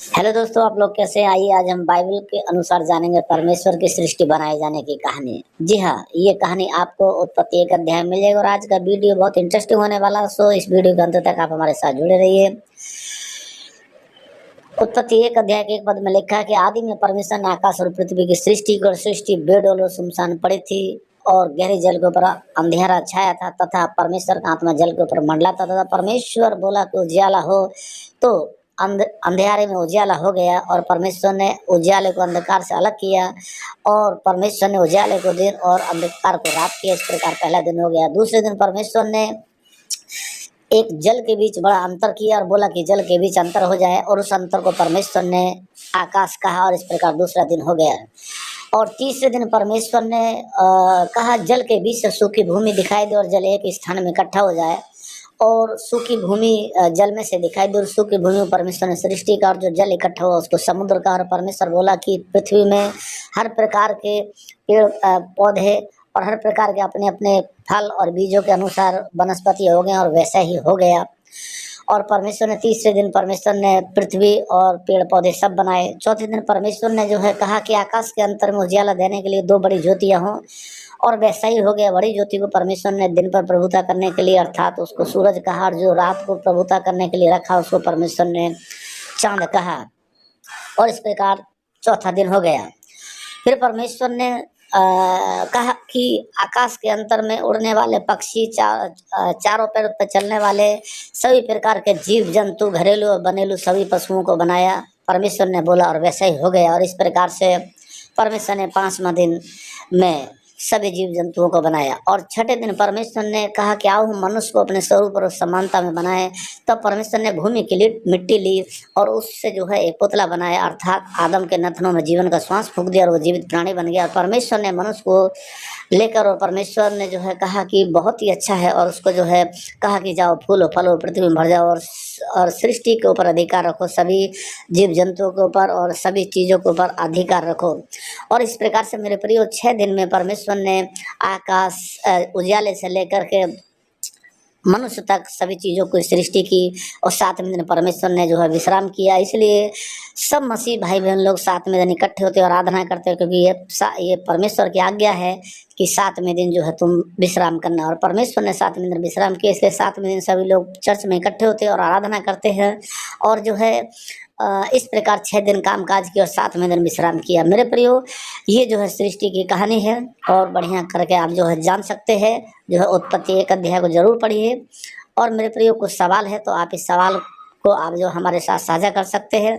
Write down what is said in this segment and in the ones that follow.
Hello दोस्तों, आप लोग कैसे हैं? आइए आज हम बाइबल के अनुसार जानेंगे परमेश्वर की सृष्टि बनाए जाने की कहानी। जी हाँ, ये कहानी आपको उत्पत्ति एक अध्याय में मिलेगा और आज का वीडियो बहुत इंटरेस्टिंग होने वाला है। सो इस वीडियो के अंत तक आप हमारे साथ जुड़े रहिए। उत्पत्ति एक अध्याय के एक पद में लिखा है कि आदि में परमेश्वर ने आकाश और पृथ्वी की सृष्टि की और सृष्टि बेडौल और सुनसान पड़ी थी और गहरे जल के ऊपर अंधेरा छाया था तथा परमेश्वर का आत्मा जल के ऊपर मंडलाता था। परमेश्वर बोला कि उजियाला हो, तो अंधेरे में उजियाला हो गया और परमेश्वर ने उजियाले को अंधकार से अलग किया और परमेश्वर ने उजियाले को दिन और अंधकार को रात किया। इस प्रकार पहला दिन हो गया। दूसरे दिन परमेश्वर ने एक जल के बीच बड़ा अंतर किया और बोला कि जल के बीच अंतर हो जाए और उस अंतर को परमेश्वर ने आकाश कहा और इस प्रकार दूसरा दिन हो गया। और तीसरे दिन परमेश्वर ने कहा जल के बीच से सूखी भूमि दिखाई दे और जल एक स्थान में इकट्ठा हो जाए और सूखी भूमि जल में से दिखाई दे और सूखी भूमि में परमेश्वर ने सृष्टि का और जो जल इकट्ठा हुआ उसको समुद्र का। और परमेश्वर बोला कि पृथ्वी में हर प्रकार के पेड़ पौधे और हर प्रकार के अपने अपने फल और बीजों के अनुसार वनस्पति हो गए और वैसा ही हो गया। और परमेश्वर ने तीसरे दिन परमेश्वर ने पृथ्वी और पेड़ पौधे सब बनाए। चौथे दिन परमेश्वर ने जो है कहा कि आकाश के अंतर में उजियाला देने के लिए 2 बड़ी ज्योतियां हों और वैसा ही हो गया। बड़ी ज्योति को परमेश्वर ने दिन पर प्रभुता करने के लिए अर्थात उसको सूरज कहा और जो रात को प्रभुता करने के लिए रखा उसको परमेश्वर ने चांद कहा और इस प्रकार चौथा दिन हो गया। फिर परमेश्वर ने कहा कि आकाश के अंतर में उड़ने वाले पक्षी, चारों पैर पर चलने वाले सभी प्रकार के जीव जंतु, घरेलू और बनेलू सभी पशुओं को बनाया। परमेश्वर ने बोला और वैसा ही हो गया। और इस प्रकार से परमेश्वर ने 5वां दिन में सभी जीव जंतुओं को बनाया। और छठे दिन परमेश्वर ने कहा कि आओ हम मनुष्य को अपने स्वरूप और समानता में बनाए। तब परमेश्वर ने भूमि की मिट्टी ली और उससे जो है एक पुतला बनाया अर्थात आदम के नथनों में जीवन का श्वास फूंक दिया और वो जीवित प्राणी बन गया। और परमेश्वर ने मनुष्य को लेकर और परमेश्वर ने जो है कहा कि बहुत ही अच्छा है और उसको जो है कहा कि जाओ फूलो फलो पृथ्वी में भर जाओ और सृष्टि के ऊपर अधिकार रखो, सभी जीव जंतुओं के ऊपर और सभी चीज़ों के ऊपर अधिकार रखो। और इस प्रकार से मेरे प्रियो 6 दिन में परमेश्वर ने आकाश उजियाले से लेकर के मनुष्य तक सभी चीज़ों को सृष्टि की और 7वें दिन परमेश्वर ने जो है विश्राम किया। इसलिए सब मसीह भाई बहन लोग 7वें दिन इकट्ठे होते हैं और आराधना करते हैं क्योंकि ये परमेश्वर की आज्ञा है कि 7वें दिन जो है तुम विश्राम करना। और परमेश्वर ने 7वें दिन विश्राम किया, इसलिए 7वें दिन सभी लोग चर्च में इकट्ठे होते हैं और आराधना करते हैं और जो है इस प्रकार 6 दिन काम काज किया और 7वें दिन विश्राम किया। मेरे प्रियो, ये जो है सृष्टि की कहानी है और बढ़िया करके आप जो है जान सकते हैं। जो है उत्पत्ति एक अध्याय को जरूर पढ़िए। और मेरे प्रियो कुछ सवाल है तो आप इस सवाल को आप जो हमारे साथ साझा कर सकते हैं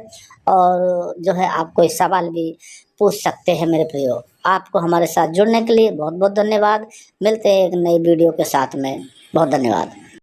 और जो है आप कोई सवाल भी पूछ सकते हैं। मेरे प्रियो, आपको हमारे साथ जुड़ने के लिए बहुत बहुत धन्यवाद। मिलते हैं एक नई वीडियो के साथ में। बहुत धन्यवाद।